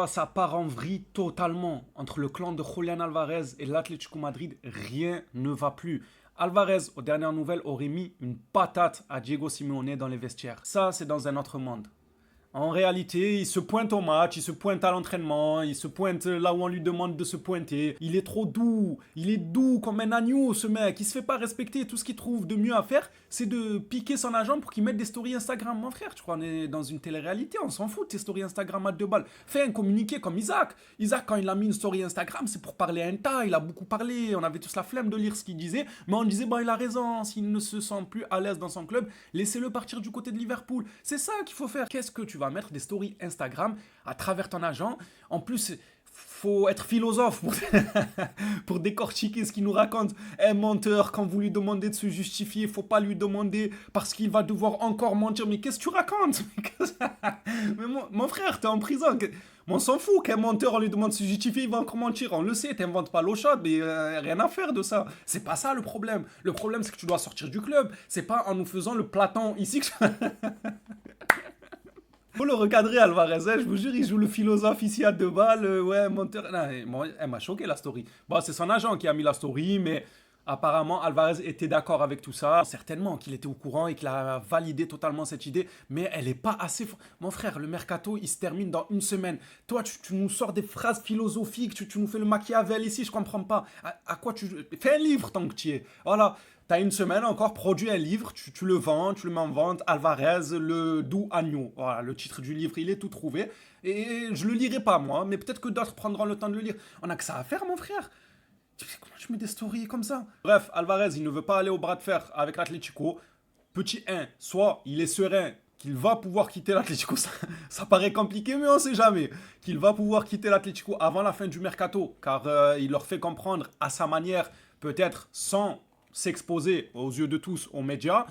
ça part en vrille totalement. Entre le clan de Julián Alvarez et l'Atlético Madrid, rien ne va plus. Alvarez, aux dernières nouvelles, aurait mis une patate à Diego Simeone dans les vestiaires. Ça, c'est dans un autre monde. En réalité, il se pointe au match, il se pointe à l'entraînement, il se pointe là où on lui demande de se pointer. Il est trop doux, il est doux comme un agneau ce mec. Il se fait pas respecter. Tout ce qu'il trouve de mieux à faire, c'est de piquer son agent pour qu'il mette des stories Instagram. Mon frère, tu crois, on est dans une télé-réalité, on s'en fout de tes stories Instagram à deux balles. Fais un communiqué comme Isaac. Isaac, quand il a mis une story Instagram, c'est pour parler à un tas. Il a beaucoup parlé, on avait tous la flemme de lire ce qu'il disait, mais on disait, bon, il a raison. S'il ne se sent plus à l'aise dans son club, laissez-le partir du côté de Liverpool. C'est ça qu'il faut faire. Qu'est-ce que tu vas mettre des stories Instagram à travers ton agent? En plus, faut être philosophe pour, pour décortiquer ce qu'il nous raconte. Un menteur, quand vous lui demandez de se justifier, faut pas lui demander parce qu'il va devoir encore mentir. Mais qu'est-ce que tu racontes? Mais mon frère, t'es en prison. On s'en fout qu'un menteur, on lui demande de se justifier, il va encore mentir. On le sait, t'inventes pas l'eau chaude, mais rien à faire de ça. C'est pas ça le problème. Le problème, c'est que tu dois sortir du club. C'est pas en nous faisant le Platon ici que... Faut le recadrer, Alvarez, hein, je vous jure, il joue le philosophe ici à deux balles. Ouais, menteur. Non, bon, elle m'a choqué la story. Bon, c'est son agent qui a mis la story, mais apparemment, Alvarez était d'accord avec tout ça. Certainement qu'il était au courant et qu'il a validé totalement cette idée, mais elle n'est pas assez. Mon frère, le mercato, il se termine dans une semaine. Toi, tu nous sors des phrases philosophiques, tu nous fais le Machiavel ici, je comprends pas. À quoi tu. Fais un livre tant que tu y es. Voilà. T'as une semaine encore, produis un livre, tu le vends, tu le mets en vente, Alvarez, le doux agneau. Voilà, le titre du livre, il est tout trouvé. Et je le lirai pas, moi, mais peut-être que d'autres prendront le temps de le lire. On a que ça à faire, mon frère. Comment tu mets des stories comme ça? Bref, Alvarez, il ne veut pas aller au bras de fer avec l'Atlético. Petit 1, soit il est serein qu'il va pouvoir quitter l'Atlético, ça paraît compliqué, mais on sait jamais. Qu'il va pouvoir quitter l'Atlético avant la fin du mercato, car il leur fait comprendre à sa manière, peut-être sans s'exposer aux yeux de tous aux médias.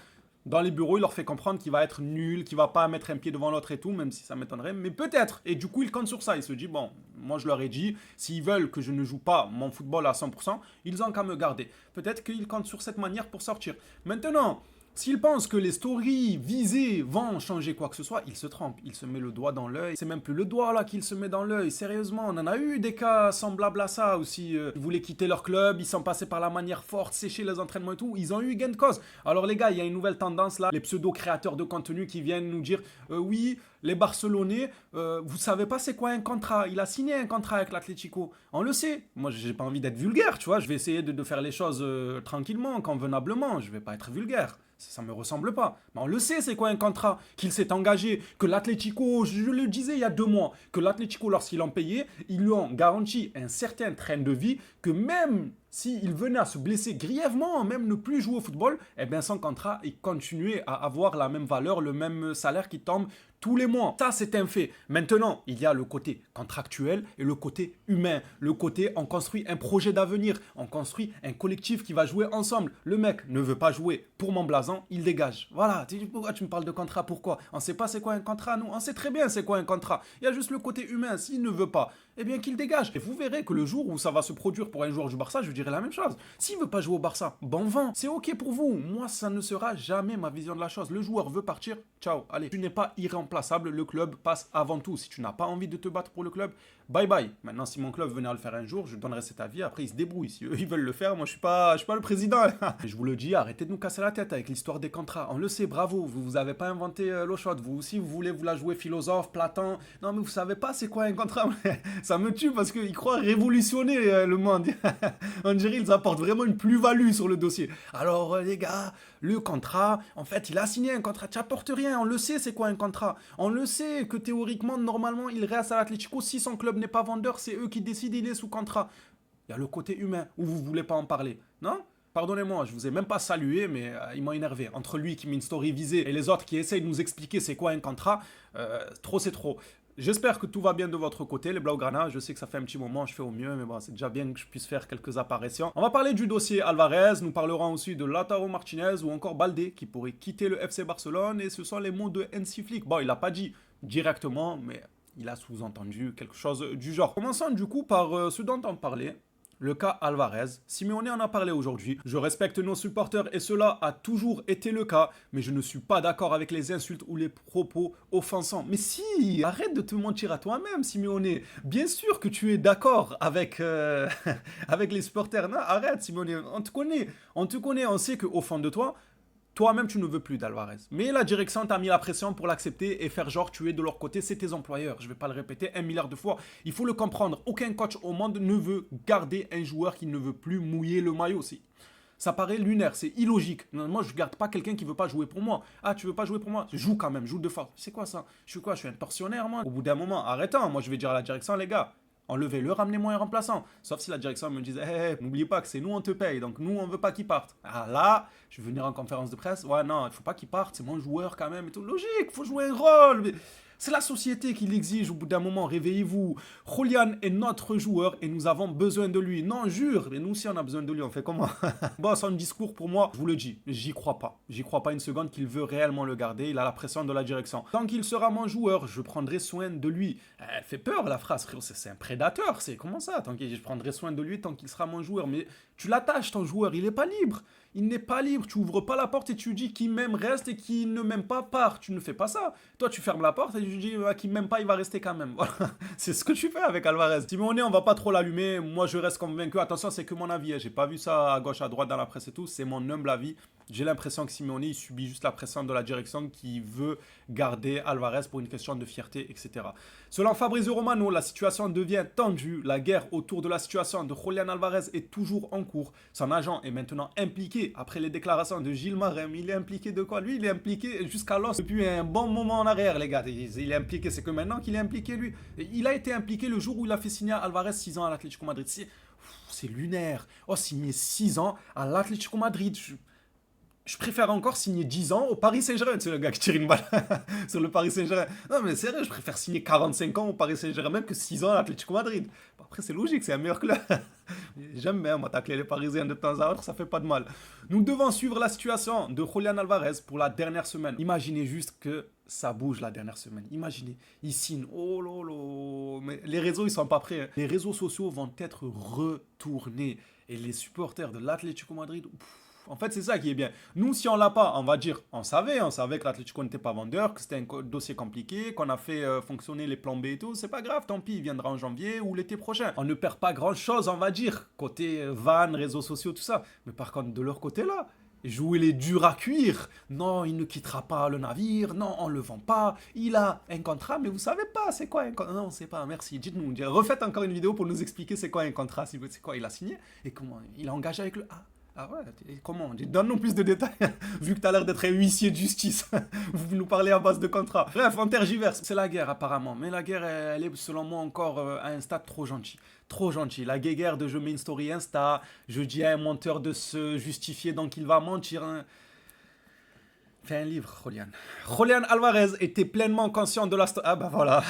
Dans les bureaux, il leur fait comprendre qu'il va être nul, qu'il va pas mettre un pied devant l'autre et tout, même si ça m'étonnerait, mais peut-être. Et du coup, il compte sur ça. Il se dit, bon, moi je leur ai dit, s'ils veulent que je ne joue pas mon football à 100%, ils ont qu'à me garder. Peut-être qu'ils comptent sur cette manière pour sortir. Maintenant, s'il pense que les stories visées vont changer quoi que ce soit, il se trompe. Il se met le doigt dans l'œil. C'est même plus le doigt là qu'il se met dans l'œil. Sérieusement, on en a eu des cas semblables à ça aussi. Ils voulaient quitter leur club, ils sont passés par la manière forte, sécher les entraînements et tout. Ils ont eu gain de cause. Alors les gars, il y a une nouvelle tendance là. Les pseudo-créateurs de contenu qui viennent nous dire oui, les Barcelonais, vous savez pas c'est quoi un contrat. Il a signé un contrat avec l'Atlético. On le sait. Moi, j'ai pas envie d'être vulgaire, tu vois. Je vais essayer de faire les choses tranquillement, convenablement. Je vais pas être vulgaire. Ça me ressemble pas. Mais on le sait, c'est quoi un contrat? Qu'il s'est engagé, que l'Atlético, je le disais il y a 2 mois, que l'Atlético, lorsqu'ils l'ont payé, ils lui ont garanti un certain train de vie, que même s'il venait à se blesser grièvement, même ne plus jouer au football, eh bien son contrat, il continuait à avoir la même valeur, le même salaire qui tombe tous les mois. Ça, c'est un fait. Maintenant, il y a le côté contractuel et le côté humain. Le côté, on construit un projet d'avenir. On construit un collectif qui va jouer ensemble. Le mec ne veut pas jouer pour mon blason, il dégage. Voilà. Pourquoi tu me parles de contrat? Pourquoi? On ne sait pas c'est quoi un contrat, nous. On sait très bien c'est quoi un contrat. Il y a juste le côté humain. S'il ne veut pas, eh bien qu'il dégage. Et vous verrez que le jour où ça va se produire pour un joueur du Barça, je dirais la même chose. S'il veut pas jouer au Barça, bon vent. C'est ok pour vous. Moi, ça ne sera jamais ma vision de la chose. Le joueur veut partir, ciao. Allez, tu n'es pas irremplaçable. Le club passe avant tout. Si tu n'as pas envie de te battre pour le club, bye bye. Maintenant, si mon club venait à le faire un jour, je donnerais cet avis. Après, ils se débrouillent. Si eux, ils veulent le faire, moi, je suis pas le président. Et je vous le dis, arrêtez de nous casser la tête avec l'histoire des contrats. On le sait, bravo. Vous avez pas inventé l'eau chaude. Vous aussi, vous voulez vous la jouer philosophe, Platon. Non, mais vous savez pas c'est quoi un contrat. Ça me tue parce qu'ils croient révolutionner le monde. On dirait qu'ils apportent vraiment une plus-value sur le dossier. Alors, les gars, le contrat, en fait, il a signé un contrat. Tu n'apportes rien. On le sait, c'est quoi un contrat. On le sait que théoriquement, normalement, il reste à l'Atlético. Si son club n'est pas vendeur, c'est eux qui décident, il est sous contrat. Il y a le côté humain où vous voulez pas en parler. Non? Pardonnez-moi, je vous ai même pas salué, mais ils m'ont énervé. Entre lui qui met une story visée et les autres qui essayent de nous expliquer c'est quoi un contrat, trop c'est trop. J'espère que tout va bien de votre côté, les Blaugrana. Je sais que ça fait un petit moment, je fais au mieux, mais bon, c'est déjà bien que je puisse faire quelques apparitions. On va parler du dossier Alvarez, nous parlerons aussi de Lautaro Martinez ou encore Baldé qui pourrait quitter le FC Barcelone et ce sont les mots de Hansi Flick. Bon, il l'a pas dit directement, mais il a sous-entendu quelque chose du genre. Commençons du coup par ce dont on parlait. le cas Alvarez. Simeone en a parlé aujourd'hui. Je respecte nos supporters et cela a toujours été le cas, mais je ne suis pas d'accord avec les insultes ou les propos offensants. Mais si, arrête de te mentir à toi-même, Simeone. Bien sûr que tu es d'accord avec, avec les supporters. Non, arrête, Simeone. On te connaît, on sait qu'au fond de toi, toi-même, tu ne veux plus d'Alvarez. Mais la direction t'a mis la pression pour l'accepter et faire genre tu es de leur côté, c'est tes employeurs. Je ne vais pas le répéter 1 milliard de fois. Il faut le comprendre. Aucun coach au monde ne veut garder un joueur qui ne veut plus mouiller le maillot. Ça paraît lunaire, c'est illogique. Moi, je ne garde pas quelqu'un qui ne veut pas jouer pour moi. Ah, tu veux pas jouer pour moi? Joue quand même, joue de force. C'est quoi ça? Je suis quoi? Je suis un tortionnaire, moi. Au bout d'un moment, arrêtons. Moi, je vais dire à la direction, les gars, enlevez-le, ramenez-moi un remplaçant. Sauf si la direction me disait, hey, n'oublie pas que c'est nous, on te paye, donc nous, on veut pas qu'il parte. Ah là, je vais venir en conférence de presse. Ouais, non, il faut pas qu'il parte, c'est mon joueur quand même et tout. Logique, il faut jouer un rôle. Mais c'est la société qui l'exige au bout d'un moment. Réveillez-vous. Julian est notre joueur et nous avons besoin de lui. Non, jure. Mais nous aussi, on a besoin de lui. On fait comment? Bon, son discours, pour moi, je vous le dis, j'y crois pas. J'y crois pas une seconde qu'il veut réellement le garder. Il a la pression de la direction. Tant qu'il sera mon joueur, je prendrai soin de lui. Elle fait peur, la phrase, frérot. C'est un prédateur. C'est comment ça? Tant que je prendrai soin de lui tant qu'il sera mon joueur. Mais tu l'attaches, ton joueur. Il n'est pas libre. Il n'est pas libre. Tu ouvres pas la porte et tu dis qui m'aime reste et qui ne m'aime pas part. Tu ne fais pas ça. Toi, tu fermes la porte et tu dis qui m'aime pas, il va rester quand même. Voilà. C'est ce que tu fais avec Alvarez. Simeone, on va pas trop l'allumer. Moi, je reste convaincu. Attention, c'est que mon avis. J'ai pas vu ça à gauche, à droite dans la presse et tout. C'est mon humble avis. J'ai l'impression que Simeone, il subit juste la pression de la direction qui veut garder Alvarez pour une question de fierté, etc. Selon Fabrizio Romano, la situation devient tendue. La guerre autour de la situation de Julian Alvarez est toujours en cours. Son agent est maintenant impliqué après les déclarations de Gilles Marem. Il est impliqué de quoi? Lui, il est impliqué jusqu'à l'os depuis un bon moment en arrière, les gars. Il est impliqué, c'est que maintenant qu'il est impliqué, lui. Il a été impliqué le jour où il a fait signer Alvarez 6 ans à l'Atlético Madrid. C'est lunaire. Oh, signer 6 ans à l'Atlético Madrid. Je préfère encore signer 10 ans au Paris Saint-Germain. C'est le gars qui tire une balle sur le Paris Saint-Germain. Non, mais sérieux, je préfère signer 45 ans au Paris Saint-Germain que 6 ans à l'Atlético Madrid. Bon, après, c'est logique, c'est un meilleur club. J'aime bien, moi, tacler les Parisiens de temps à autre, ça fait pas de mal. Nous devons suivre la situation de Julian Alvarez pour la dernière semaine. Imaginez juste que ça bouge la dernière semaine. Imaginez, il signe. Oh lolo. Mais les réseaux, ils sont pas prêts. Hein. Les réseaux sociaux vont être retournés. Et les supporters de l'Atlético Madrid... En fait, c'est ça qui est bien. Nous, si on l'a pas, on va dire, on savait que l'Atlético n'était pas vendeur, que c'était un dossier compliqué, qu'on a fait fonctionner les plans B et tout. C'est pas grave, tant pis, il viendra en janvier ou l'été prochain. On ne perd pas grand-chose, on va dire, côté van, réseaux sociaux, tout ça. Mais par contre, de leur côté là, jouer les durs à cuire. Non, il ne quittera pas le navire. Non, on le vend pas. Il a un contrat, mais vous savez pas, c'est quoi un contrat? Non, c'est pas. Merci. Dites-nous. Refaites encore une vidéo pour nous expliquer c'est quoi un contrat. C'est quoi il a signé et comment il a engagé avec le. Ah ouais, comment? Donne-nous plus de détails, vu que tu as l'air d'être un huissier de justice. Vous nous parlez à base de contrat. Bref, on tergiverse. C'est la guerre apparemment, mais la guerre, elle est selon moi encore à un stade trop gentil. Trop gentil. La guerre de je mets une story Insta, je dis à un menteur de se justifier, donc il va mentir. Hein. Fais un livre, Julian. Julian Alvarez était pleinement conscient de la story. Ah bah voilà.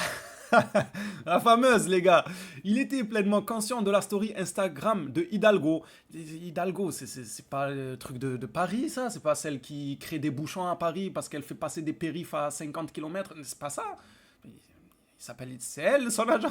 La fameuse, les gars. Il était pleinement conscient de la story Instagram de Hidalgo. Hidalgo, c'est pas le truc de Paris, ça? C'est pas celle qui crée des bouchons à Paris parce qu'elle fait passer des périphes à 50 km? C'est pas ça? Il s'appelle, c'est elle, son agent.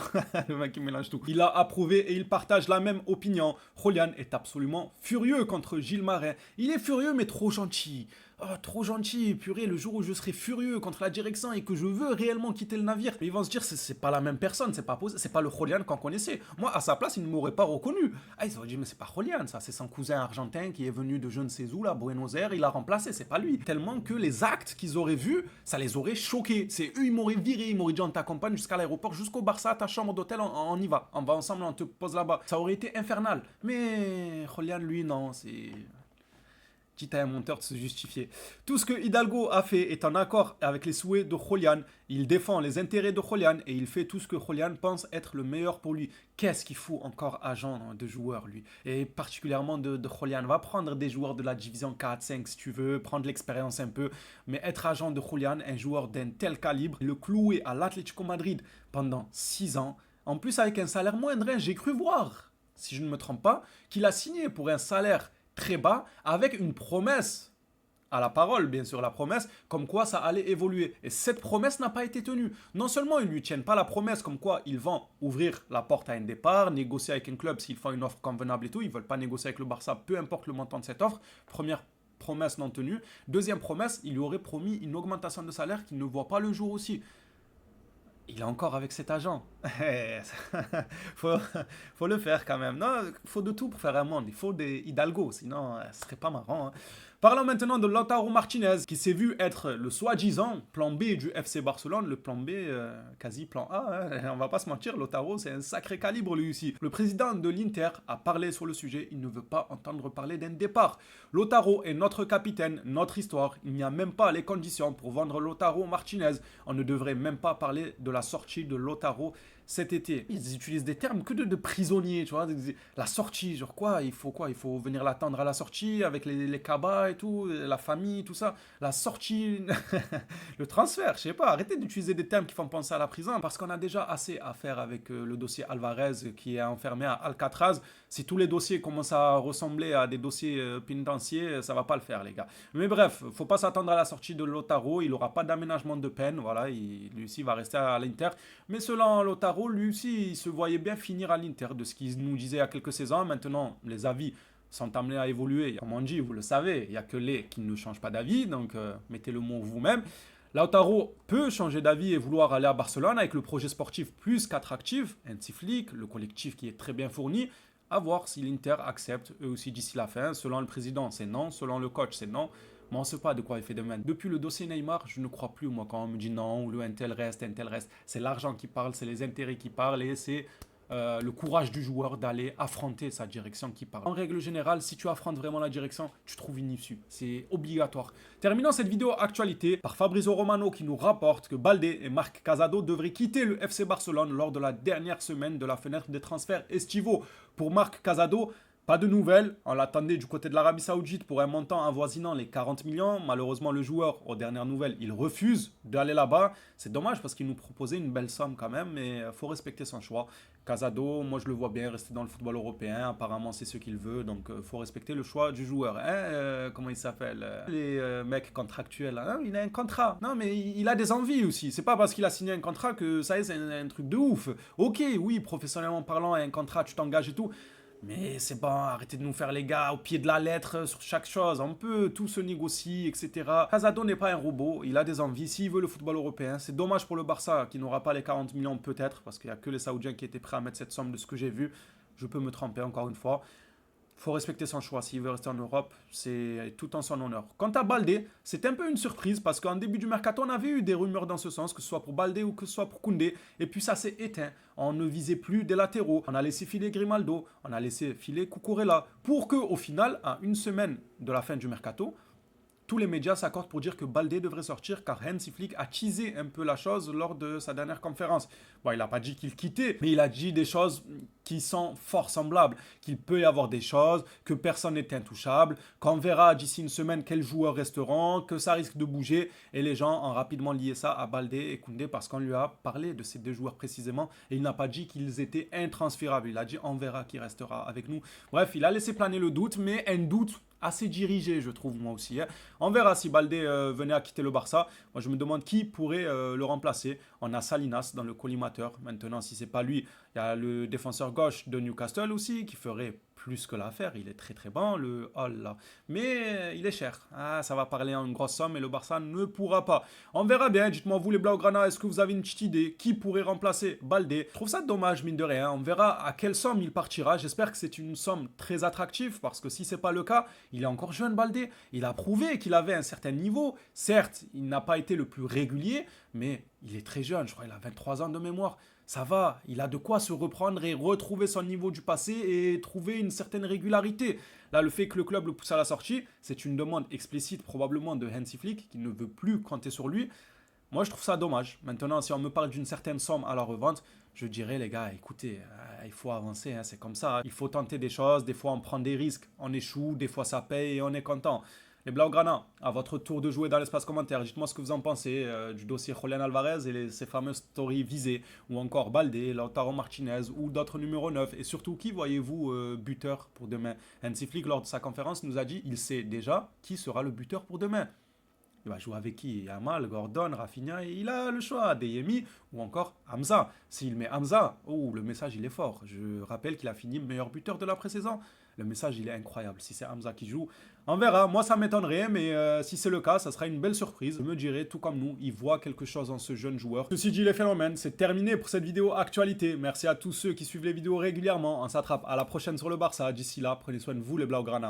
Le mec qui mélange tout. Il a approuvé et il partage la même opinion. Julian est absolument furieux contre Gilles Marin. Il est furieux mais trop gentil. Oh, trop gentil, purée, le jour où je serai furieux contre la direction et que je veux réellement quitter le navire. Mais ils vont se dire, c'est pas la même personne, c'est pas le Julian qu'on connaissait. Moi, à sa place, il ne m'aurait pas reconnu. Ah, ils auraient dit, mais c'est pas Julian, ça, c'est son cousin argentin qui est venu de je ne sais où, là, Buenos Aires, il l'a remplacé, c'est pas lui. Tellement que les actes qu'ils auraient vus, ça les aurait choqués. C'est eux, ils m'auraient viré, ils m'auraient dit, on t'accompagne jusqu'à l'aéroport, jusqu'au Barça, ta chambre d'hôtel, on y va. On va ensemble, on te pose là-bas. Ça aurait été infernal. Mais Julian, lui, non, c'est... quitte à un monteur de se justifier. Tout ce que Hidalgo a fait est en accord avec les souhaits de Julian. Il défend les intérêts de Julian et il fait tout ce que Julian pense être le meilleur pour lui. Qu'est-ce qu'il faut encore agent de joueurs, lui? Et particulièrement de Julian. Va prendre des joueurs de la division 4-5 si tu veux, prendre l'expérience un peu. Mais être agent de Julian, un joueur d'un tel calibre, le clouer à l'Atlético Madrid pendant 6 ans, en plus avec un salaire moindre, hein, j'ai cru voir, si je ne me trompe pas, qu'il a signé pour un salaire très bas avec une promesse à la parole, bien sûr, la promesse, comme quoi ça allait évoluer. Et cette promesse n'a pas été tenue. Non seulement ils ne lui tiennent pas la promesse, comme quoi ils vont ouvrir la porte à un départ, négocier avec un club s'ils font une offre convenable et tout, ils ne veulent pas négocier avec le Barça, peu importe le montant de cette offre. Première promesse non tenue. Deuxième promesse, il lui aurait promis une augmentation de salaire qui ne voit pas le jour aussi. Il est encore avec cet agent. faut, faut le faire quand même. Non, il faut de tout pour faire un monde. Il faut des Hidalgo, sinon ce serait pas marrant. Hein. Parlons maintenant de Lautaro Martinez, qui s'est vu être le soi-disant plan B du FC Barcelone, le plan B, quasi plan A. Hein. On va pas se mentir, Lautaro, c'est un sacré calibre lui aussi. Le président de l'Inter a parlé sur le sujet, il ne veut pas entendre parler d'un départ. Lautaro est notre capitaine, notre histoire. Il n'y a même pas les conditions pour vendre Lautaro Martinez. On ne devrait même pas parler de la sortie de Lautaro cet été. Ils utilisent des termes que de prisonniers, tu vois. La sortie, genre quoi? Il faut venir l'attendre à la sortie avec les cabas et tout, la famille, tout ça. La sortie, le transfert, je sais pas. Arrêtez d'utiliser des termes qui font penser à la prison parce qu'on a déjà assez à faire avec le dossier Alvarez qui est enfermé à Alcatraz. Si tous les dossiers commencent à ressembler à des dossiers pénitentiaires, ça va pas le faire, les gars. Mais bref, faut pas s'attendre à la sortie de Lautaro. Il aura pas d'aménagement de peine. Voilà, lui aussi va rester à l'Inter. Mais selon Lautaro, lui aussi, il se voyait bien finir à l'Inter, de ce qu'il nous disait il y a quelques saisons. Maintenant, les avis sont amenés à évoluer. Comme on dit, vous le savez, il n'y a que les qui ne changent pas d'avis, donc mettez le mot vous-même. Lautaro peut changer d'avis et vouloir aller à Barcelone avec le projet sportif plus qu'attractif, Hansi Flick, le collectif qui est très bien fourni. À voir si l'Inter accepte, eux aussi d'ici la fin. Selon le président, c'est non. Selon le coach, c'est non. Mais on ne sait pas de quoi il fait demain. Depuis le dossier Neymar, je ne crois plus, moi, quand on me dit non, ou le un tel reste, un tel reste. C'est l'argent qui parle, c'est les intérêts qui parlent et c'est le courage du joueur d'aller affronter sa direction qui parle. En règle générale, si tu affrontes vraiment la direction, tu trouves une issue. C'est obligatoire. Terminons cette vidéo actualité par Fabrizio Romano qui nous rapporte que Baldé et Marc Casado devraient quitter le FC Barcelone lors de la dernière semaine de la fenêtre des transferts estivaux. Pour Marc Casado, pas de nouvelles, on l'attendait du côté de l'Arabie Saoudite pour un montant avoisinant les 40 millions. Malheureusement, le joueur, aux dernières nouvelles, il refuse d'aller là-bas. C'est dommage parce qu'il nous proposait une belle somme quand même, mais il faut respecter son choix. Casado, moi je le vois bien rester dans le football européen. Apparemment, c'est ce qu'il veut, donc il faut respecter le choix du joueur. Hein, comment il s'appelle les mecs contractuels. Hein, il a un contrat. Non, mais il a des envies aussi. C'est pas parce qu'il a signé un contrat que ça y est, c'est un truc de ouf. Ok, oui, professionnellement parlant, un contrat, tu t'engages et tout. Mais c'est bon, arrêtez de nous faire les gars au pied de la lettre sur chaque chose. On peut tout se négocier, etc. Casado n'est pas un robot, il a des envies. S'il veut le football européen, c'est dommage pour le Barça qui n'aura pas les 40 millions peut-être, parce qu'il n'y a que les Saoudiens qui étaient prêts à mettre cette somme de ce que j'ai vu. Je peux me tromper encore une fois. Faut respecter son choix. S'il veut rester en Europe, c'est tout en son honneur. Quant à Baldé, c'est un peu une surprise parce qu'en début du mercato, on avait eu des rumeurs dans ce sens, que ce soit pour Baldé ou que ce soit pour Koundé. Et puis ça s'est éteint. On ne visait plus des latéraux. On a laissé filer Grimaldo. On a laissé filer Cucurella. Pour que, au final, à une semaine de la fin du mercato, tous les médias s'accordent pour dire que Baldé devrait sortir car Hansi Flick a teasé un peu la chose lors de sa dernière conférence. Bon, il n'a pas dit qu'il quittait, mais il a dit des choses qui sont fort semblables. Qu'il peut y avoir des choses, que personne n'est intouchable, qu'on verra d'ici une semaine quels joueurs resteront, que ça risque de bouger. Et les gens ont rapidement lié ça à Baldé et Koundé parce qu'on lui a parlé de ces deux joueurs précisément. Et il n'a pas dit qu'ils étaient intransférables. Il a dit on verra qui restera avec nous. Bref, il a laissé planer le doute, mais un doute assez dirigé, je trouve, moi aussi. Hein. On verra si Baldé venait à quitter le Barça. Moi, je me demande qui pourrait le remplacer. On a Salinas dans le collimateur. Maintenant, si c'est pas lui, il y a le défenseur gauche de Newcastle aussi qui ferait plus que l'affaire. Il est très très bon, le Hall là. Mais il est cher. Ah, ça va parler en grosse somme et le Barça ne pourra pas. On verra bien. Dites-moi, vous les Blaugrana, est-ce que vous avez une petite idée qui pourrait remplacer Baldé? Je trouve ça dommage, mine de rien. On verra à quelle somme il partira. J'espère que c'est une somme très attractive parce que si c'est pas le cas, il est encore jeune, Baldé. Il a prouvé qu'il avait un certain niveau. Certes, il n'a pas été le plus régulier, mais il est très jeune. Je crois qu'il a 23 ans de mémoire. Ça va, il a de quoi se reprendre et retrouver son niveau du passé et trouver une certaine régularité. Là, le fait que le club le pousse à la sortie, c'est une demande explicite probablement de Hansi Flick qui ne veut plus compter sur lui. Moi, je trouve ça dommage. Maintenant, si on me parle d'une certaine somme à la revente, je dirais, les gars, écoutez, il faut avancer, c'est comme ça. Il faut tenter des choses, des fois on prend des risques, on échoue, des fois ça paye et on est content. Les Blaugrana, à votre tour de jouer dans l'espace commentaire, dites-moi ce que vous en pensez du dossier Julián Alvarez et ces fameuses stories visées, ou encore Baldé, Lautaro Martinez ou d'autres numéros 9. Et surtout, qui voyez-vous buteur pour demain? Hansi Flick, lors de sa conférence, nous a dit il sait déjà qui sera le buteur pour demain. Il va jouer avec qui? Yamal, Gordon, Rafinha, et il a le choix, Deyemi ou encore Hamza. S'il met Hamza, oh, le message il est fort. Je rappelle qu'il a fini meilleur buteur de la pré-saison. Le message il est incroyable. Si c'est Hamza qui joue, on verra. Moi ça m'étonnerait, mais si c'est le cas, ça sera une belle surprise. Je me dirais, tout comme nous, il voit quelque chose en ce jeune joueur. Ceci dit, les phénomènes, c'est terminé pour cette vidéo actualité. Merci à tous ceux qui suivent les vidéos régulièrement. On s'attrape à la prochaine sur le Barça. D'ici là, prenez soin de vous les Blaugrana.